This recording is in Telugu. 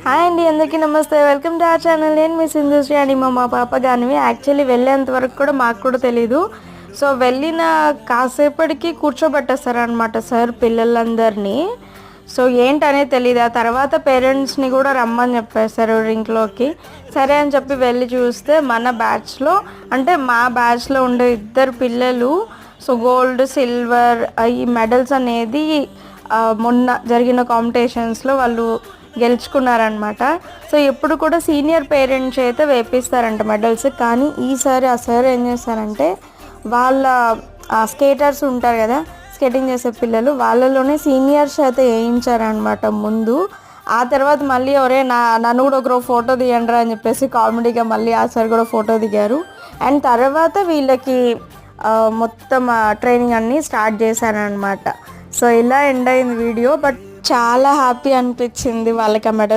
హాయ్ అండి, అందరికీ నమస్తే. Welcome to our channel. నేను మీ సింధుశ్రీ అని మా పాప గానివి. యాక్చువల్లీ వెళ్ళేంత వరకు కూడా మాకు కూడా తెలీదు. సో వెళ్ళిన కాసేపటికి కూర్చోబెట్టేస్తారనమాట సార్ పిల్లలందరినీ. సో ఏంటనేది తెలియదు. ఆ తర్వాత పేరెంట్స్ని కూడా రమ్మని చెప్పేస్తారు రింగ్లోకి. సరే అని చెప్పి వెళ్ళి చూస్తే మన బ్యాచ్లో అంటే మా బ్యాచ్లో ఉండే 2 పిల్లలు సో గోల్డ్ సిల్వర్ ఈ మెడల్స్ అనేది మొన్న జరిగిన కాంపిటీషన్స్లో వాళ్ళు గెలుచుకున్నారనమాట. సో ఎప్పుడు కూడా సీనియర్ పేరెంట్స్ అయితే వేపిస్తారంట మెడల్స్. కానీ ఈసారి ఆ సార్ ఏం చేస్తారంటే వాళ్ళ స్కేటర్స్ ఉంటారు కదా, స్కేటింగ్ చేసే పిల్లలు, వాళ్ళలోనే సీనియర్స్ అయితే వేయించారనమాట ముందు. ఆ తర్వాత మళ్ళీ నన్ను కూడా ఒక ఫోటో తీయండి అని చెప్పేసి కామెడీగా మళ్ళీ ఆ సార్ కూడా ఫోటో దిగారు. అండ్ తర్వాత వీళ్ళకి మొత్తం ట్రైనింగ్ అన్నీ స్టార్ట్ చేశారనమాట. సో ఇలా ఎండ్ అయింది వీడియో. బట్ చాలా హ్యాపీ అనిపించింది వాళ్ళకి ఆ మెడల్